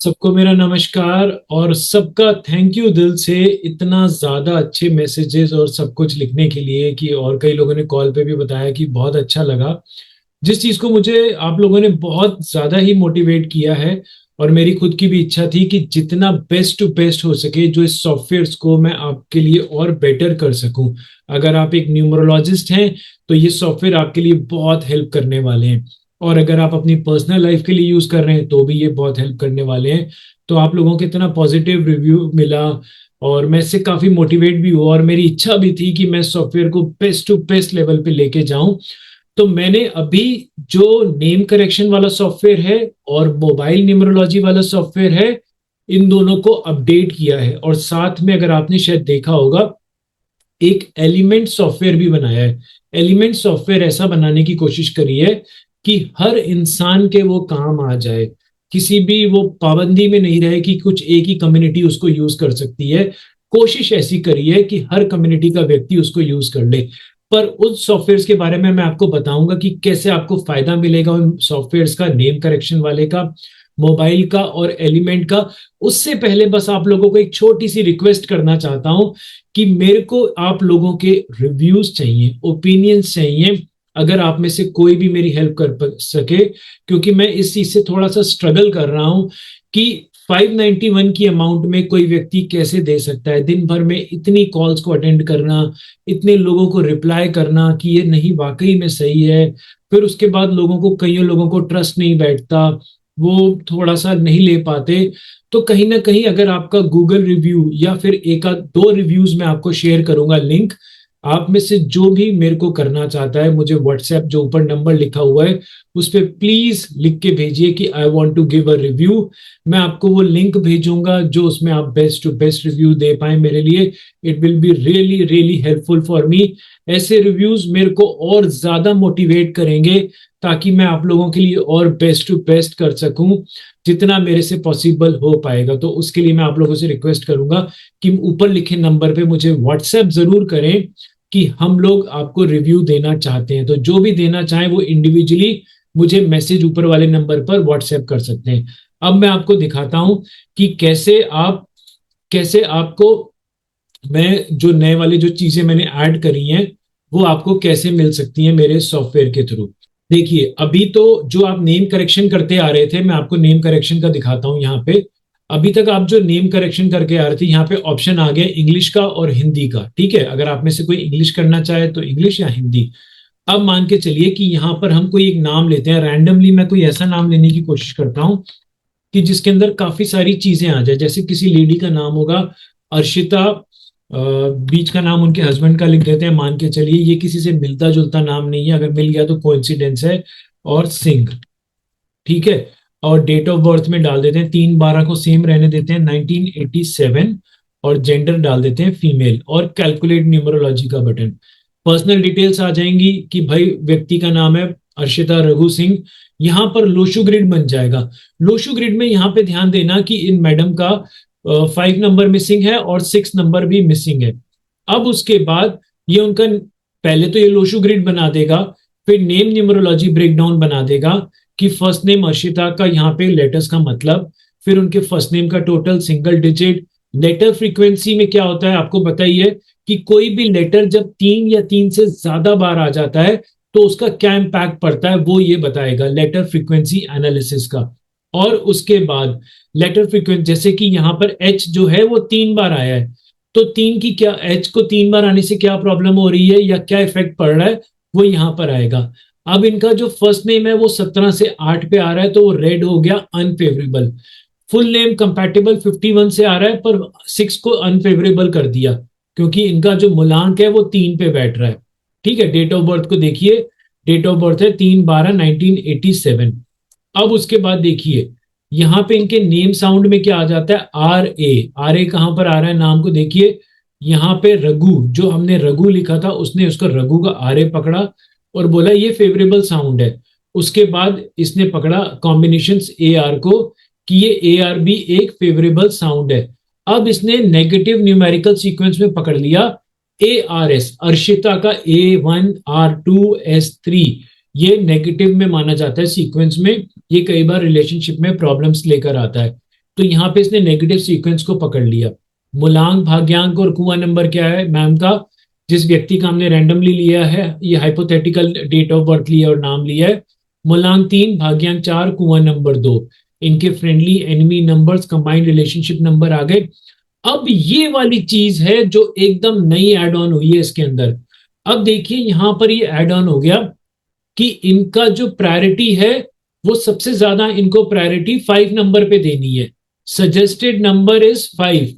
सबको मेरा नमस्कार और सबका थैंक यू दिल से इतना ज्यादा अच्छे मैसेजेस और सब कुछ लिखने के लिए कि और कई लोगों ने कॉल पे भी बताया कि बहुत अच्छा लगा। जिस चीज को मुझे आप लोगों ने बहुत ज्यादा ही मोटिवेट किया है और मेरी खुद की भी इच्छा थी कि जितना बेस्ट टू बेस्ट हो सके जो इस सॉफ्टवेयर्स को मैं आपके लिए और बेटर कर सकूं। अगर आप एक न्यूमरोलॉजिस्ट हैं तो ये सॉफ्टवेयर आपके लिए बहुत हेल्प करने वाले हैं। और अगर आप अपनी पर्सनल लाइफ के लिए यूज कर रहे हैं तो भी ये बहुत हेल्प करने वाले हैं। तो आप लोगों के इतना पॉजिटिव रिव्यू मिला और मैं इससे काफी मोटिवेट भी हुआ और मेरी इच्छा भी थी कि मैं सॉफ्टवेयर को बेस्ट टू बेस्ट लेवल पे लेके जाऊं। तो मैंने अभी जो नेम करेक्शन वाला सॉफ्टवेयर है और मोबाइल न्यूमरोलॉजी वाला सॉफ्टवेयर है, इन दोनों को अपडेट किया है और साथ में अगर आपने शायद देखा होगा एक एलिमेंट सॉफ्टवेयर भी बनाया है। एलिमेंट सॉफ्टवेयर ऐसा बनाने की कोशिश करी है कि हर इंसान के वो काम आ जाए, किसी भी वो पाबंदी में नहीं रहे कि कुछ एक ही कम्युनिटी उसको यूज कर सकती है। कोशिश ऐसी करी है कि हर कम्युनिटी का व्यक्ति उसको यूज कर ले। पर उस सॉफ्टवेयर के बारे में मैं आपको बताऊंगा कि कैसे आपको फायदा मिलेगा उन सॉफ्टवेयर का, नेम करेक्शन वाले का, मोबाइल का और एलिमेंट का। उससे पहले बस आप लोगों को एक छोटी सी रिक्वेस्ट करना चाहता हूं कि मेरे को आप लोगों के रिव्यूज चाहिए, ओपिनियंस चाहिए। अगर आप में से कोई भी मेरी हेल्प कर सके, क्योंकि मैं इस चीज से थोड़ा सा स्ट्रगल कर रहा हूं कि 591 की अमाउंट में कोई व्यक्ति कैसे दे सकता है। दिन भर में इतनी कॉल्स को अटेंड करना, इतने लोगों को रिप्लाई करना कि ये नहीं वाकई में सही है। फिर उसके बाद लोगों को, कईयों लोगों को ट्रस्ट नहीं बैठता, वो थोड़ा सा नहीं ले पाते। तो कहीं ना कहीं अगर आपका गूगल रिव्यू या फिर एक आध दो रिव्यूज मैं आपको शेयर करूंगा लिंक, आप में से जो भी मेरे को करना चाहता है मुझे व्हाट्सएप जो ऊपर नंबर लिखा हुआ है उस पर प्लीज लिख के भेजिए कि I want to give a review. मैं आपको वो लिंक भेजूंगा जो उसमें आप बेस्ट टू बेस्ट रिव्यू दे पाए मेरे लिए। It will be really really helpful for me. ऐसे रिव्यूज मेरे को और ज्यादा मोटिवेट करेंगे ताकि मैं आप लोगों के लिए और बेस्ट टू बेस्ट कर सकूं जितना मेरे से पॉसिबल हो पाएगा। तो उसके लिए मैं आप लोगों से रिक्वेस्ट करूंगा कि ऊपर लिखे नंबर पे मुझे व्हाट्सएप जरूर करें कि हम लोग आपको रिव्यू देना चाहते हैं। तो जो भी देना चाहें वो इंडिविजुअली मुझे मैसेज ऊपर वाले नंबर पर व्हाट्सएप कर सकते हैं। अब मैं आपको दिखाता हूं कि कैसे आपको, मैं जो नए वाले जो चीजें मैंने ऐड करी हैं वो आपको कैसे मिल सकती हैं मेरे सॉफ्टवेयर के थ्रू। देखिए अभी तो जो आप नेम करेक्शन करते आ रहे थे, मैं आपको नेम करेक्शन का दिखाता हूं यहाँ पे। अभी तक आप जो नेम करेक्शन करके आ रहे थे, यहाँ पे ऑप्शन आ गया इंग्लिश का और हिंदी का। ठीक है, अगर आप में से कोई इंग्लिश करना चाहे तो इंग्लिश या हिंदी। अब मान के चलिए कि यहाँ पर हम कोई एक नाम लेते हैं रैंडमली। मैं कोई ऐसा नाम लेने की कोशिश करता हूँ कि जिसके अंदर काफी सारी चीजें आ जाए। जैसे किसी लेडी का नाम होगा अर्शिता, बीच का नाम उनके हस्बैंड का लिख देते हैं। मान के चलिए ये किसी से मिलता जुलता नाम नहीं है, अगर मिल गया तो कोइंसिडेंस है। और सिंह, ठीक है। और डेट ऑफ बर्थ में डाल देते हैं 3/12 को सेम रहने देते हैं 1987। और जेंडर डाल देते हैं फीमेल और कैलकुलेट न्यूमरोलॉजी का बटन। पर्सनल डिटेल्स आ जाएंगी कि भाई व्यक्ति का नाम है अर्शिता रघु सिंह। यहाँ पर लोशु ग्रिड बन जाएगा। लोशु ग्रिड में यहाँ पे ध्यान देना कि इन मैडम का 5 नंबर मिसिंग है और 6 नंबर भी मिसिंग है। अब उसके बाद ये उनका, पहले तो ये लोशु ग्रिड बना देगा, फिर नेम न्यूमरोलॉजी ब्रेकडाउन बना देगा कि फर्स्ट नेम अर्शिता का यहाँ पे लेटर्स का मतलब, फिर उनके फर्स्ट नेम का total single digit. Letter frequency में क्या होता है आपको बताइए कि कोई भी लेटर जब 3 या 3 से ज्यादा बार आ जाता है तो उसका क्या इम्पैक्ट पड़ता है वो ये बताएगा लेटर फ्रीक्वेंसी एनालिसिस का। और उसके बाद लेटर फ्रीक्वेंसी, जैसे कि यहाँ पर एच जो है वो 3 बार आया है, तो तीन की क्या, एच को 3 बार आने से क्या प्रॉब्लम हो रही है या क्या इफेक्ट पड़ रहा है वो यहाँ पर आएगा। अब इनका जो फर्स्ट नेम है वो 17 से 8 पे आ रहा है तो वो रेड हो गया, अनफेवरेबल। फुल नेम कंपैटिबल 51 से आ रहा है पर 6 को अनफेवरेबल कर दिया क्योंकि इनका जो मूलांक है वो 3 पे बैठ रहा है। ठीक है, डेट ऑफ बर्थ को देखिए, डेट ऑफ बर्थ है 3/12/1987। अब उसके बाद देखिए यहाँ पे इनके नेम साउंड में क्या आ जाता है, आर ए कहां पर आ रहा है नाम को देखिए। यहाँ पे रघु, जो हमने रघु लिखा था उसने उसका रघु का आर ए पकड़ा और बोला ये फेवरेबल साउंड है। उसके बाद इसने पकड़ा कॉम्बिनेशन ए आर को कि ये ए आर भी एक फेवरेबल साउंड है। अब इसने नेगेटिव न्यूमेरिकल सीक्वेंस में पकड़ लिया ए आर एस, अर्शिता का A1R2S3, ये नेगेटिव में माना जाता है सीक्वेंस में। ये कई बार रिलेशनशिप में प्रॉब्लम्स लेकर आता है। तो यहाँ पे इसने नेगेटिव सीक्वेंस को पकड़ लिया। मूलांक, भाग्यांक और कुआं नंबर क्या है मैम का, जिस व्यक्ति का हमने रैंडमली लिया है, ये हाइपोथेटिकल डेट ऑफ बर्थ लिया और नाम लिया है। मूलांक 3, भाग्यांक 4, कुआं नंबर 2, इनके friendly enemy numbers, combined relationship number आ गए। अब ये वाली चीज है जो एकदम नई एड ऑन हुई है इसके अंदर। अब देखिए यहां पर ये एड ऑन हो गया कि इनका जो प्रायोरिटी है वो सबसे ज्यादा इनको प्रायोरिटी 5 नंबर पे देनी है। Suggested number is 5।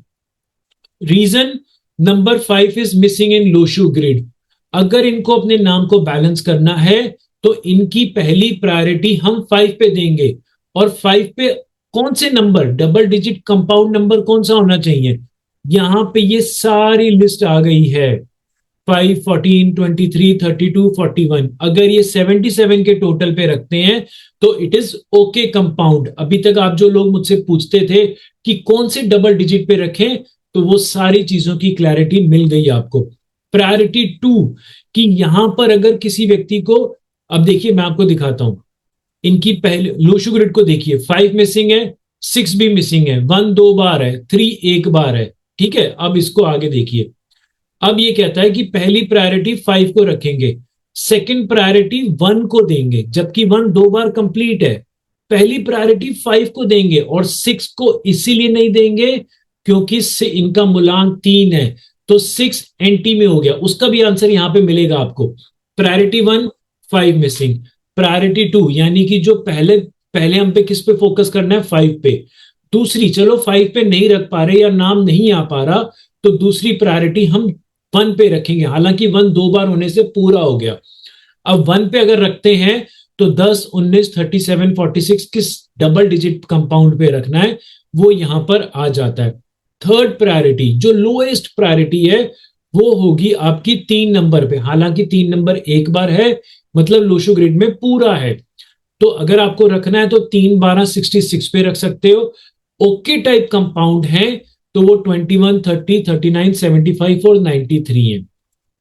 Reason, number 5 is missing in Lo Shu grid. अगर इनको अपने नाम को बैलेंस करना है तो इनकी पहली प्रायोरिटी हम 5 पे देंगे। और 5 पे कौन से number, double digit compound number कौन सा होना चाहिए, यहां पे ये सारी लिस्ट आ गई है। 5, 14, 23, 32, 41। अगर ये 77 के टोटल पे रखते हैं तो इट इज ओके कंपाउंड। अभी तक आप जो लोग मुझसे पूछते थे कि कौन से डबल डिजिट पे रखें, तो वो सारी चीजों की क्लैरिटी मिल गई आपको। प्रायोरिटी 2, कि यहां पर अगर किसी व्यक्ति को, अब देखिए मैं आपको दिखाता हूं, इनकी पहले लोशू ग्रिड को देखिए, 5 मिसिंग है, 6 भी मिसिंग है, 1 2 बार है, 3 एक बार है। ठीक है, अब इसको आगे देखिए। अब ये कहता है कि पहली प्रायोरिटी 5 को रखेंगे, सेकंड प्रायोरिटी 1 को देंगे, जबकि 1 दो बार कंप्लीट है। पहली प्रायोरिटी 5 को देंगे और 6 को इसीलिए नहीं देंगे क्योंकि से इनका मूलांक 3 है, तो 6 एंटी में हो गया। उसका भी आंसर यहां पे मिलेगा आपको। प्रायोरिटी 1 5 मिसिंग, प्रायोरिटी 2 यानी कि जो पहले पहले हम पे किस पे फोकस करना है, 5 पे। दूसरी, चलो 5 पे नहीं रख पा रहे या नाम नहीं आ पा रहा, तो दूसरी प्रायोरिटी हम 1 पे रखेंगे। हालांकि 1 दो बार होने से पूरा हो गया। अब 1 पे अगर रखते हैं तो 10, 19, 37, 46 किस डबल डिजिट कंपाउंड पे रखना है वो यहां पर आ जाता है। थर्ड प्रायोरिटी, जो लोएस्ट प्रायोरिटी है, वो होगी आपकी 3 नंबर पे। हालांकि 3 नंबर एक बार है, मतलब लोशो ग्रिड में पूरा है। तो अगर आपको रखना है तो 3 12 66 पे रख सकते हो। ओके टाइप कंपाउंड है तो वो 21, 30, 39, 75 और 93 है।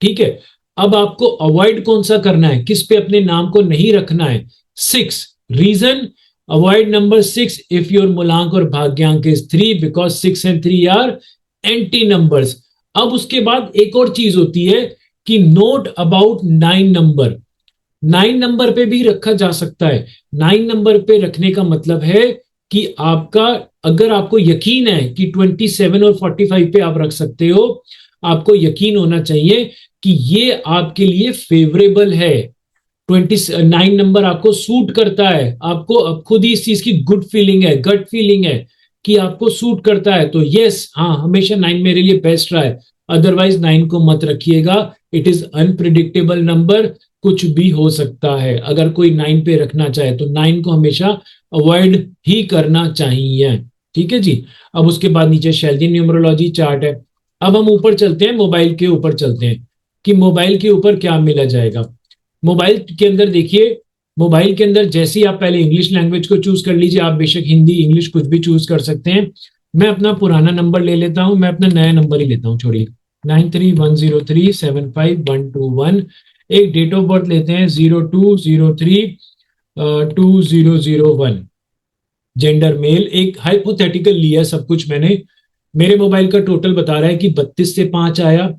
ठीक है, अब आपको अवॉइड कौन सा करना है, किस पे अपने नाम को नहीं रखना है, 6। Reason, avoid number 6 if your मूलांक और भाग्यांक is 3 because 6 and 3 are anti numbers. अब उसके बाद एक और चीज होती है कि नोट अबाउट 9 नंबर। 9 नंबर पे भी रखा जा सकता है। 9 नंबर पे रखने का मतलब है कि आपका, अगर आपको यकीन है कि 27 और 45 पे आप रख सकते हो, आपको यकीन होना चाहिए कि ये आपके लिए फेवरेबल है। 29 नंबर आपको सूट करता है, आपको अब खुद ही इस चीज की गुड फीलिंग है, गट फीलिंग है कि आपको सूट करता है, तो यस, हाँ, हमेशा 9 मेरे लिए बेस्ट रहा है। अदरवाइज 9 को मत रखिएगा, इट इज अनप्रिडिक्टेबल नंबर, कुछ भी हो सकता है। अगर कोई 9 पे रखना चाहे तो 9 को हमेशा अवॉइड ही करना चाहिए। ठीक है जी। अब उसके बाद नीचे शेल्डी न्यूमरोलॉजी चार्ट है। अब हम ऊपर चलते हैं, मोबाइल के ऊपर चलते हैं कि मोबाइल के ऊपर क्या मिला जाएगा। मोबाइल के अंदर देखिए, मोबाइल के अंदर जैसे ही आप पहले इंग्लिश लैंग्वेज को चूज कर लीजिए, आप बेशक हिंदी इंग्लिश कुछ भी चूज कर सकते हैं। मैं अपना पुराना नंबर ले लेता हूं, मैं अपना नया नंबर ही लेता हूं, छोड़िए, 9310375121। एक डेट ऑफ बर्थ लेते हैं 02032001। Gender male. एक हाइपोथेटिकल लिया सब कुछ मैंने। मेरे मोबाइल का टोटल बता रहा है कि 32 से 5 आया।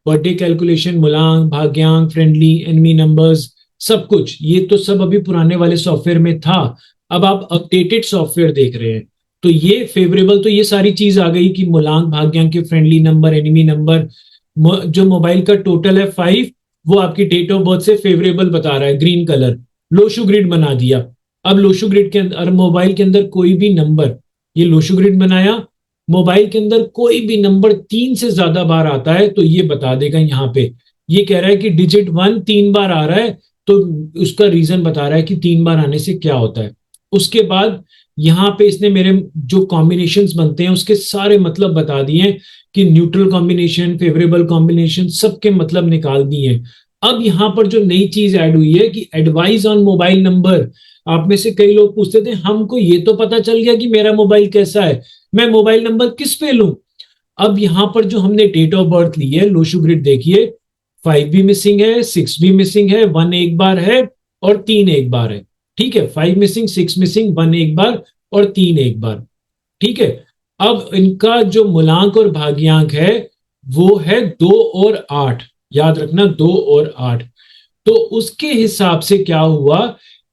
बर्थडे कैलकुलेशन, मूलांक, भाग्यांक, फ्रेंडली, एनिमी नंबर्स, सब कुछ, ये तो सब अभी पुराने वाले सॉफ्टवेयर में था। अब आप अपडेटेड सॉफ्टवेयर देख रहे हैं तो ये फेवरेबल, तो ये सारी चीज आ गई कि मूलांक, भाग्यांक के फ्रेंडली नंबर, एनिमी नंबर। जो मोबाइल का टोटल है 5, वो आपकी डेट ऑफ बर्थ से फेवरेबल बता रहा है, ग्रीन कलर। लोशो ग्रिड बना दिया। अब लोशो ग्रिड के अंदर, मोबाइल के अंदर कोई भी नंबर, ये लोशो ग्रिड बनाया, मोबाइल के अंदर कोई भी नंबर 3 से ज्यादा बार आता है तो ये बता देगा। यहाँ पे ये कह रहा है कि डिजिट 1 3 बार आ रहा है, तो उसका रीजन बता रहा है कि 3 बार आने से क्या होता है। उसके बाद यहाँ पे इसने मेरे जो कॉम्बिनेशंस बनते हैं उसके सारे मतलब बता दिए कि न्यूट्रल कॉम्बिनेशन, फेवरेबल कॉम्बिनेशन, सबके मतलब निकाल दिए। अब यहाँ पर जो नई चीज ऐड हुई है कि एडवाइस ऑन मोबाइल नंबर। आप में से कई लोग पूछते थे, हमको ये तो पता चल गया कि मेरा मोबाइल कैसा है, मैं मोबाइल नंबर किस पे लूं। अब यहां पर जो हमने डेट ऑफ बर्थ ली है, लोशो ग्रिड देखिए, 5 भी मिसिंग है, 6 भी मिसिंग है, 1 एक बार है और 3 एक बार है। ठीक है, 5 मिसिंग, 6 मिसिंग, 1 एक बार और 3 एक बार। ठीक है। अब इनका जो मूलांक और भाग्यांक है वो है 2 और 8, याद रखना 2 और 8। तो उसके हिसाब से क्या हुआ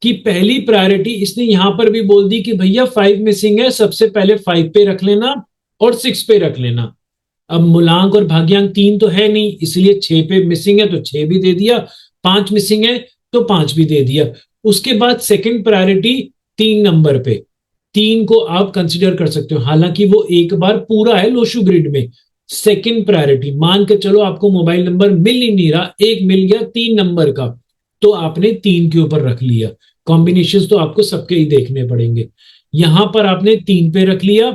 कि पहली प्रायोरिटी इसने यहां पर भी बोल दी कि भैया 5 मिसिंग है, सबसे पहले 5 पे रख लेना और 6 पे रख लेना। अब मूलांक और भाग्यांक 3 तो है नहीं, इसलिए 6 पे मिसिंग है तो 6 भी दे दिया, 5 मिसिंग है तो 5 भी दे दिया। उसके बाद सेकंड प्रायोरिटी 3 नंबर पे, 3 को आप कंसिडर कर सकते हो, हालांकि वो एक बार पूरा है लोशु ग्रिड में। सेकंड प्रायोरिटी मान के चलो आपको मोबाइल नंबर मिल ही नहीं रहा, एक मिल गया 3 नंबर का, तो आपने 3 के ऊपर रख लिया। कॉम्बिनेशन तो आपको सबके ही देखने पड़ेंगे। यहां पर आपने 3 पे रख लिया।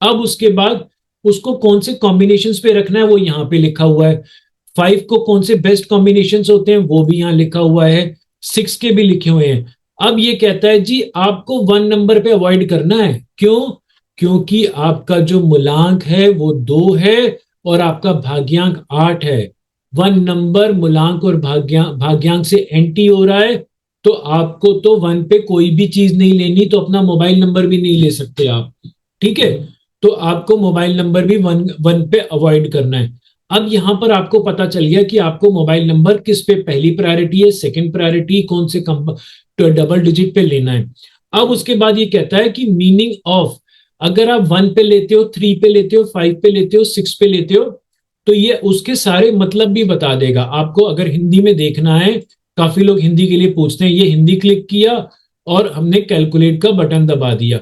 अब उसके बाद उसको कौन से कॉम्बिनेशन पे रखना है वो यहां पे लिखा हुआ है। 5 को कौन से बेस्ट कॉम्बिनेशन होते हैं वो भी यहां लिखा हुआ है, 6 के भी लिखे हुए हैं। अब ये कहता है जी आपको 1 नंबर पे अवॉइड करना है, क्यों? क्योंकि आपका जो मूलांक है वो 2 है और आपका भाग्यांक 8 है। 1 नंबर मूलांक और भाग्यांक से एंटी हो रहा है, तो आपको तो 1 पे कोई भी चीज नहीं लेनी, तो अपना मोबाइल नंबर भी नहीं ले सकते आप। ठीक है, तो आपको मोबाइल नंबर भी वन पे अवॉइड करना है। अब यहां पर आपको पता चल गया कि आपको मोबाइल नंबर किस पे पहली प्रायोरिटी है, सेकंड प्रायोरिटी कौन से तो डबल डिजिट पे लेना है। अब उसके बाद ये कहता है कि मीनिंग ऑफ, अगर आप 1 पे लेते हो, 3 पे लेते हो, 5 पे लेते हो, 6 पे लेते हो, तो ये उसके सारे मतलब भी बता देगा आपको। अगर हिंदी में देखना है, काफी लोग हिंदी के लिए पूछते हैं, ये हिंदी क्लिक किया और हमने कैलकुलेट का बटन दबा दिया,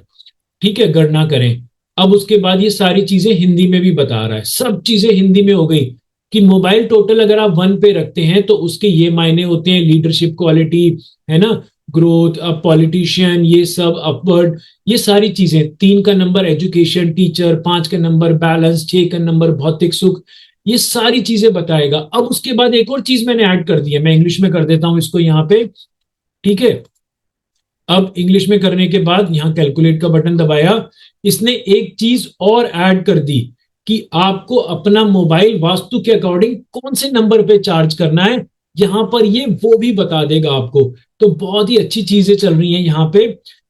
ठीक है, गणना करें। अब उसके बाद ये सारी चीजें हिंदी में भी बता रहा है, सब चीजें हिंदी में हो गई कि मोबाइल टोटल अगर आप 1 पे रखते हैं तो उसके ये मायने होते हैं, लीडरशिप क्वालिटी है ना, ग्रोथ, अब पॉलिटिशियन, ये सब अपवर्ड, ये सारी चीजें। 3 का नंबर एजुकेशन टीचर, 5 का नंबर बैलेंस, 6 का नंबर भौतिक सुख, ये सारी चीजें बताएगा। अब उसके बाद एक और चीज मैंने ऐड कर दी है, मैं इंग्लिश में कर देता हूं इसको यहाँ पे, ठीक है। अब इंग्लिश में करने के बाद यहां कैलकुलेट का बटन दबाया, इसने एक चीज और ऐड कर दी कि आपको अपना मोबाइल वास्तु के अकॉर्डिंग कौन से नंबर पे चार्ज करना है, यहां पर ये वो भी बता देगा आपको। तो बहुत ही अच्छी चीजें चल रही हैं यहाँ पे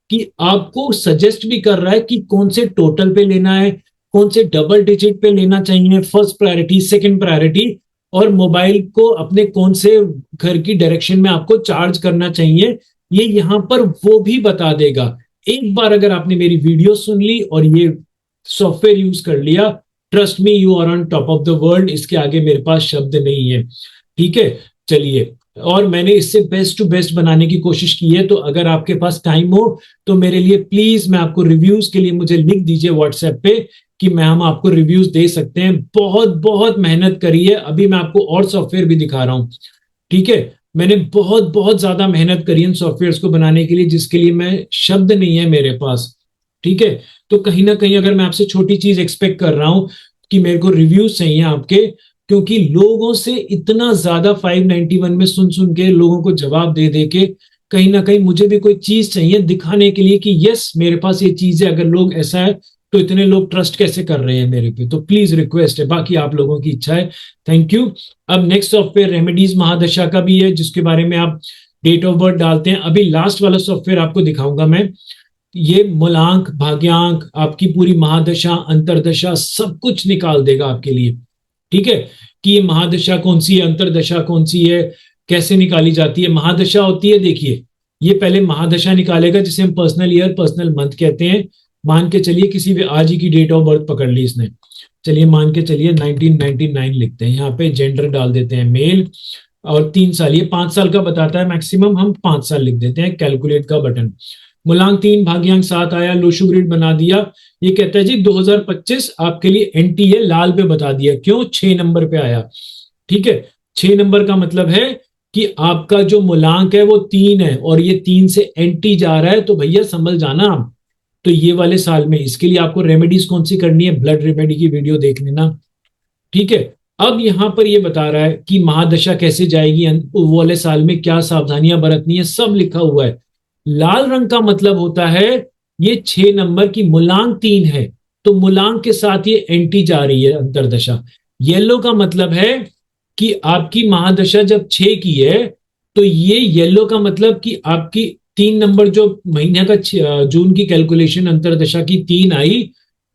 कि आपको सजेस्ट भी कर रहा है कि कौन से टोटल पे लेना है, कौन से डबल डिजिट पे लेना चाहिए, फर्स्ट प्रायोरिटी, सेकंड प्रायोरिटी, और मोबाइल को अपने कौन से घर की डायरेक्शन में आपको चार्ज करना चाहिए, ये यहां पर वो भी बता देगा। एक बार अगर आपने मेरी वीडियो सुन ली और ये सॉफ्टवेयर यूज कर लिया, trust me you are on top of the world, इसके आगे मेरे पास शब्द नहीं है। ठीक है, चलिए, और मैंने इससे बेस्ट टू बेस्ट बनाने की कोशिश की है, तो अगर आपके पास टाइम हो तो मेरे लिए प्लीज, मैं आपको रिव्यूज के लिए मुझे लिख दीजिए व्हाट्सएप पे कि मैं हम आपको रिव्यूज दे सकते हैं। बहुत बहुत मेहनत करी है, अभी मैं आपको और सॉफ्टवेयर भी दिखा रहा हूं, ठीक है। मैंने बहुत बहुत ज्यादा मेहनत करी इन सॉफ्टवेयर को बनाने के लिए, जिसके लिए मैं शब्द नहीं है मेरे पास, ठीक है। तो कहीं ना कहीं अगर मैं आपसे छोटी चीज एक्सपेक्ट कर रहा हूं कि मेरे को रिव्यूज चाहिए आपके, क्योंकि लोगों से इतना ज्यादा 591 में सुन सुन के, लोगों को जवाब दे दे के, कहीं ना कहीं मुझे भी कोई चीज चाहिए दिखाने के लिए कि यस मेरे पास ये चीज है। अगर लोग ऐसा है तो इतने लोग ट्रस्ट कैसे कर रहे हैं मेरे पे, तो प्लीज रिक्वेस्ट है, बाकी आप लोगों की इच्छा है। Thank you. अब नेक्स्ट सॉफ्टवेयर रेमेडीज महादशा का भी है, जिसके बारे में आप डेट ऑफ बर्थ डालते हैं। अभी लास्ट वाला सॉफ्टवेयर आपको दिखाऊंगा मैं, ये मूलांक, भाग्यांक, आपकी पूरी महादशा, अंतरदशा, सब कुछ निकाल देगा आपके लिए, ठीक है। कि ये महादशा कौन सी है, अंतरदशा कौन सी है, कैसे निकाली जाती है। महादशा होती है, देखिए, ये पहले महादशा निकालेगा जिसे हम पर्सनल ईयर, पर्सनल मंथ कहते हैं। मान के चलिए किसी भी आज ही की डेट ऑफ बर्थ पकड़ ली इसने, चलिए मान के चलिए 1999 लिखते हैं, यहाँ पे जेंडर डाल देते हैं मेल, और 3 साल, ये 5 साल का बताता है मैक्सिमम, हम 5 साल लिख देते हैं, कैलकुलेट का बटन। मूलांक 3, भाग्यांक 7 आया, लोशु ग्रिड बना दिया। ये कहता है जी 2025 आपके लिए एंटी है, लाल पे बता दिया, क्यों? 6 नंबर पे आया, ठीक है। 6 नंबर का मतलब है कि आपका जो मूलांक है वो 3 है और ये 3 से एंटी जा रहा है, तो भैया संभल जाना आप। तो ये वाले साल में इसके लिए आपको रेमेडीज कौन सी करनी है, ब्लड रेमेडी की वीडियो देख लेना, ठीक है। अब यहां पर ये बता रहा है कि महादशा कैसे जाएगी, वो वाले साल में क्या सावधानियां बरतनी है, सब लिखा हुआ है। लाल रंग का मतलब होता है ये 6 नंबर की मूलांक 3 है, तो मूलांक के साथ ये एंटी जा रही है अंतरदशा। येलो का मतलब है कि आपकी महादशा जब 6 की है, तो ये येलो का मतलब कि आपकी 3 नंबर जो महीने का जून की कैलकुलेशन अंतरदशा की 3 आई,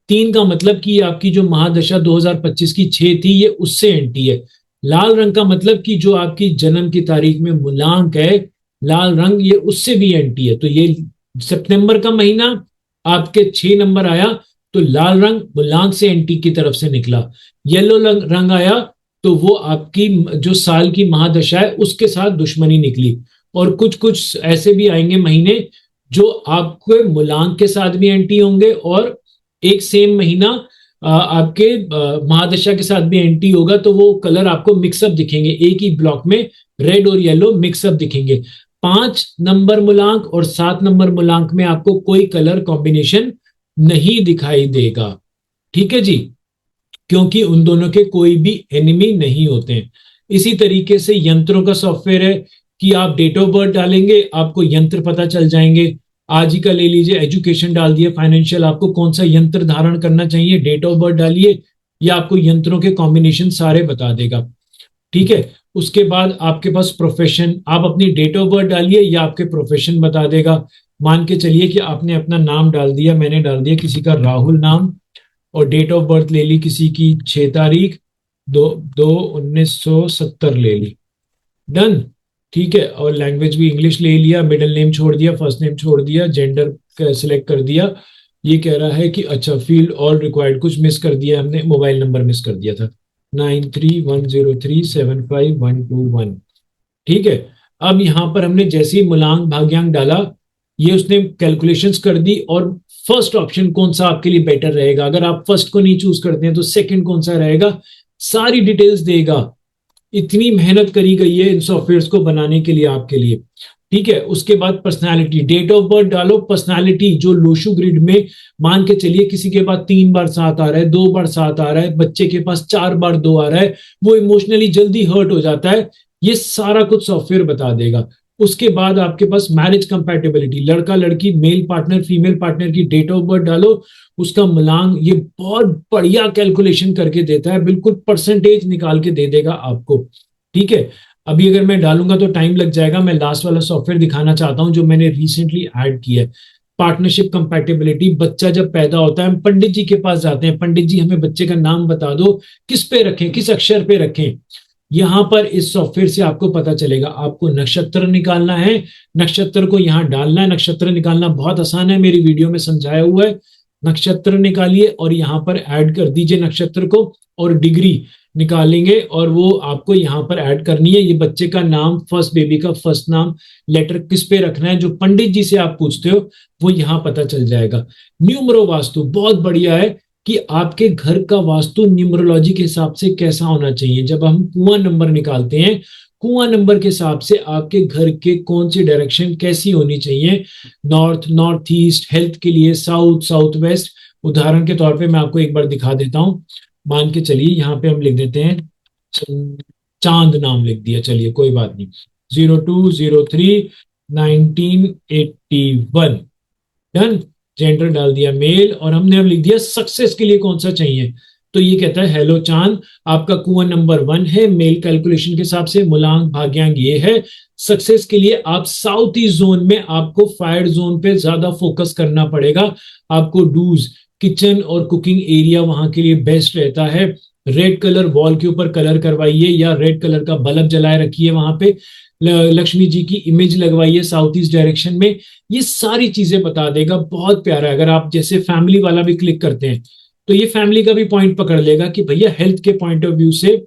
3 का मतलब कि आपकी जो महादशा 2025 की 6 थी ये उससे एंटी है। लाल रंग का मतलब कि जो आपकी जन्म की तारीख में मूलांक है लाल रंग, ये उससे भी एंटी है। तो ये सितंबर का महीना आपके 6 नंबर आया तो लाल रंग मूलांक से एंटी की तरफ से निकला। येलो रंग आया तो वो आपकी जो साल की महादशा है उसके साथ दुश्मनी निकली। और कुछ कुछ ऐसे भी आएंगे महीने जो आपके मूलांक के साथ भी एंटी होंगे और एक सेम महीना आपके महादशा के साथ भी एंटी होगा, तो वो कलर आपको मिक्सअप दिखेंगे एक ही ब्लॉक में, रेड और येलो मिक्सअप दिखेंगे। 5 नंबर मूलांक और 7 नंबर मूलांक में आपको कोई कलर कॉम्बिनेशन नहीं दिखाई देगा। ठीक है जी, क्योंकि उन दोनों के कोई भी एनिमी नहीं होते हैं। इसी तरीके से यंत्रों का सॉफ्टवेयर है कि आप डेट ऑफ बर्थ डालेंगे आपको यंत्र पता चल जाएंगे। आज ही का ले लीजिए, एजुकेशन डाल दिए, फाइनेंशियल, आपको कौन सा यंत्र धारण करना चाहिए, डेट ऑफ बर्थ डालिए, या आपको यंत्रों के कॉम्बिनेशन सारे बता देगा। ठीक है, उसके बाद आपके पास प्रोफेशन, आप अपनी डेट ऑफ बर्थ डालिए या आपके प्रोफेशन बता देगा। मान के चलिए कि आपने अपना नाम डाल दिया, मैंने डाल दिया किसी का राहुल नाम, और डेट ऑफ बर्थ ले ली किसी की 6 तारीख 2/2/1970 ले ली, डन। ठीक है, और लैंग्वेज भी इंग्लिश ले लिया, मिडिल नेम छोड़ दिया, फर्स्ट नेम छोड़ दिया, जेंडर सिलेक्ट कर दिया। ये कह रहा है कि अच्छा फील्ड ऑल रिक्वायर्ड, कुछ मिस कर दिया हमने, मोबाइल नंबर मिस कर दिया था 9310375121। ठीक है, अब यहां पर हमने जैसे ही मूलांक भाग्यांक डाला ये उसने कैलकुलेशंस कर दी, और फर्स्ट ऑप्शन कौन सा आपके लिए बेटर रहेगा, अगर आप फर्स्ट को नहीं चूज करते हैं तो सेकंड कौन सा रहेगा, सारी डिटेल्स देगा। इतनी मेहनत करी गई है इन सॉफ्टवेयर्स को बनाने के लिए आपके लिए। ठीक है, उसके बाद पर्सनालिटी, डेट ऑफ बर्थ डालो, पर्सनालिटी जो लोशु ग्रिड में मान के चलिए किसी के पास 3 बार 7 आ रहा है, 2 बार 7 आ रहा है, बच्चे के पास 4 बार 2 आ रहा है, वो इमोशनली जल्दी हर्ट हो जाता है, ये सारा कुछ सॉफ्टवेयर बता देगा। उसके बाद आपके पास मैरिज कंपैटिबिलिटी, लड़का लड़की, मेल पार्टनर फीमेल पार्टनर की डेट ऑफ बर्थ डालो, उसका मूलांक, ये बहुत बढ़िया कैलकुलेशन करके देता है, बिल्कुल परसेंटेज निकाल के दे देगा आपको। ठीक है, अभी अगर मैं डालूंगा तो टाइम लग जाएगा, मैं लास्ट वाला सॉफ्टवेयर दिखाना चाहता हूं जो मैंने रिसेंटली ऐड किया है। पार्टनरशिप कंपैटिबिलिटी, बच्चा जब पैदा होता है हम पंडित जी के पास जाते हैं, पंडित जी हमें बच्चे का नाम बता दो, किस पे रखें, किस अक्षर पे रखें। यहां पर इस सॉफ्टवेयर से आपको पता चलेगा। आपको नक्षत्र निकालना है, नक्षत्र को यहां डालना है, नक्षत्र निकालना बहुत आसान है, मेरी वीडियो में समझाया हुआ है। नक्षत्र निकालिए और यहाँ पर ऐड कर दीजिए नक्षत्र को, और डिग्री निकालेंगे और वो आपको यहाँ पर ऐड करनी है। ये बच्चे का नाम, फर्स्ट बेबी का फर्स्ट नाम, लेटर किस पे रखना है, जो पंडित जी से आप पूछते हो वो यहाँ पता चल जाएगा। न्यूमरो वास्तु बहुत बढ़िया है कि आपके घर का वास्तु न्यूमरोलॉजी के हिसाब से कैसा होना चाहिए। जब हम कुआं नंबर निकालते हैं, कुआं नंबर के हिसाब से आपके घर के कौन सी डायरेक्शन कैसी होनी चाहिए, नॉर्थ, नॉर्थ ईस्ट, हेल्थ के लिए साउथ, साउथ वेस्ट। उदाहरण के तौर पे मैं आपको एक बार दिखा देता हूं। मान के चलिए यहाँ पे हम लिख देते हैं चांद, नाम लिख दिया, चलिए कोई बात नहीं, 02/03/1981, डन। जेंडर डाल दिया मेल, और हमने अब लिख दिया सक्सेस के लिए कौन सा चाहिए, तो ये कहता है हेलो चांद, आपका कुआं नंबर 1 है, मेल कैलकुलेशन के हिसाब से मूलांक भाग्यांक ये है। सक्सेस के लिए आप साउथ ईस्ट जोन में, आपको फायर जोन पे ज्यादा फोकस करना पड़ेगा। आपको डूज, किचन और कुकिंग एरिया वहां के लिए बेस्ट रहता है। रेड कलर वॉल के ऊपर कलर करवाइए, या रेड कलर का बल्ब जलाए रखिए, वहां पे लक्ष्मी जी की इमेज लगवाइए साउथ ईस्ट डायरेक्शन में। ये सारी चीजें बता देगा, बहुत प्यारा है। अगर आप जैसे फैमिली वाला भी क्लिक करते हैं तो ये फैमिली का भी पॉइंट पकड़ लेगा कि भैया हेल्थ के पॉइंट ऑफ व्यू से,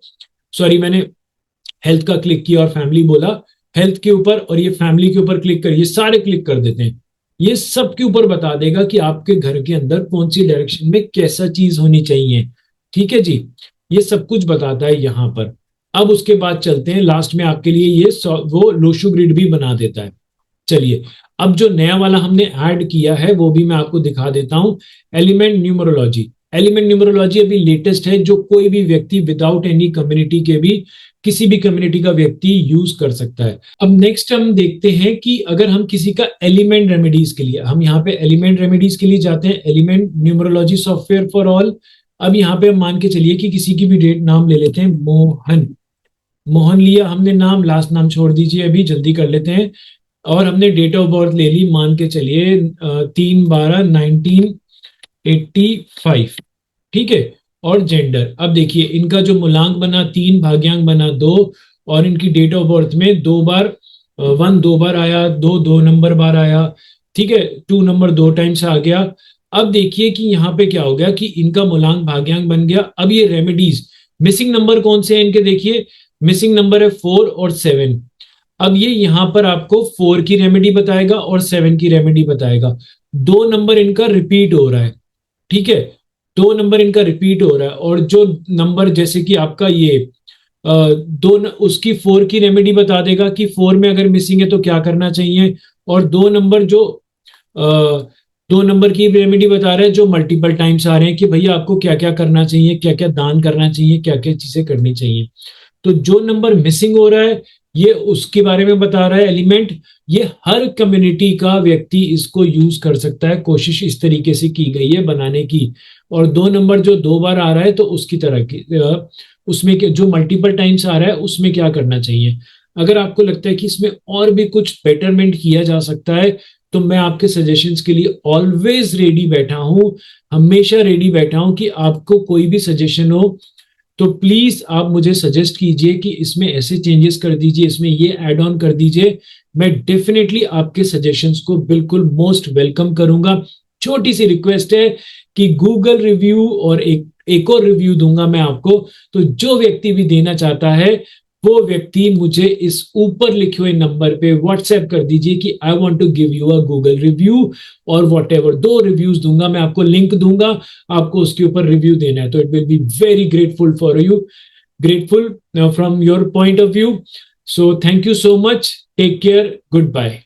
सॉरी मैंने हेल्थ का क्लिक किया और फैमिली बोला, हेल्थ के ऊपर और ये फैमिली के ऊपर क्लिक करिए, सारे क्लिक कर देते हैं। ये सब के ऊपर बता देगा कि आपके घर के अंदर कौन सी डायरेक्शन में कैसा चीज होनी चाहिए। ठीक है जी, ये सब कुछ बताता है यहाँ पर। अब उसके बाद चलते हैं लास्ट में, आपके लिए ये वो लोशु ग्रिड भी बना देता है। चलिए, अब जो नया वाला हमने ऐड किया है वो भी मैं आपको दिखा देता हूं। एलिमेंट न्यूमरोलॉजी, एलिमेंट न्यूमरोलॉजी अभी लेटेस्ट है, जो कोई भी व्यक्ति विदाउट एनी कम्युनिटी के भी, किसी भी कम्युनिटी का व्यक्ति यूज कर सकता है। अब नेक्स्ट हम देखते हैं कि अगर हम किसी का एलिमेंट रेमेडीज के लिए, हम यहाँ पे एलिमेंट रेमेडीज के लिए जाते हैं, element numerology software for all. अब यहाँ पे हम मान के चलिए कि किसी की भी डेट नाम ले लेते हैं, मोहन, मोहन लिया हमने नाम, लास्ट नाम छोड़ दीजिए, अभी जल्दी कर लेते हैं। और हमने डेट ऑफ बर्थ ले ली, मान के चलिए 3/12/19 85, ठीक है। और जेंडर, अब देखिए इनका जो मूलांक बना 3, भाग्यांक बना 2, और इनकी डेट ऑफ बर्थ में 2 बार 1 2 बार आया, 2 2 नंबर बार आया, ठीक है, 2 नंबर 2 टाइम्स आ गया। अब देखिए कि यहाँ पे क्या हो गया कि इनका मूलांक भाग्यांक बन गया। अब ये रेमेडीज, मिसिंग नंबर कौन से हैं इनके, देखिए मिसिंग नंबर है 4 और 7। अब ये यहां पर आपको 4 की रेमेडी बताएगा और 7 की रेमेडी बताएगा। 2 नंबर इनका रिपीट हो रहा है, ठीक है, 2 नंबर इनका रिपीट हो रहा है। और जो नंबर जैसे कि आपका ये उसकी 4 की रेमेडी बता देगा कि 4 में अगर मिसिंग है तो क्या करना चाहिए। और 2 नंबर जो 2 नंबर की रेमेडी बता रहे हैं जो मल्टीपल टाइम्स आ रहे हैं कि भैया आपको क्या क्या करना चाहिए, क्या क्या दान करना चाहिए, क्या क्या चीजें करनी चाहिए। तो जो नंबर मिसिंग हो रहा है ये उसके बारे में बता रहा है एलिमेंट। ये हर कम्युनिटी का व्यक्ति इसको यूज कर सकता है, कोशिश इस तरीके से की गई है बनाने की। और 2 नंबर जो 2 बार आ रहा है तो उसकी तरह की उसमें जो मल्टीपल टाइम्स आ रहा है उसमें क्या करना चाहिए। अगर आपको लगता है कि इसमें और भी कुछ बेटरमेंट किया जा सकता है तो मैं आपके सजेशंस के लिए ऑलवेज रेडी बैठा हूं, हमेशा रेडी बैठा हूं कि आपको कोई भी सजेशन हो तो प्लीज आप मुझे सजेस्ट कीजिए कि इसमें ऐसे चेंजेस कर दीजिए, इसमें ये ऐड ऑन कर दीजिए। मैं डेफिनेटली आपके सजेशंस को बिल्कुल मोस्ट वेलकम करूंगा। छोटी सी रिक्वेस्ट है कि गूगल रिव्यू और एक और रिव्यू दूंगा मैं आपको, तो जो व्यक्ति भी देना चाहता है वो व्यक्ति मुझे इस ऊपर लिखे हुए नंबर पे व्हाट्सएप कर दीजिए कि I want to give you a Google review, और वॉट एवर 2 रिव्यूज दूंगा मैं आपको, लिंक दूंगा, आपको उसके ऊपर रिव्यू देना है। तो it will be very grateful for you, grateful from your point of view. So thank you so much, take care, good bye.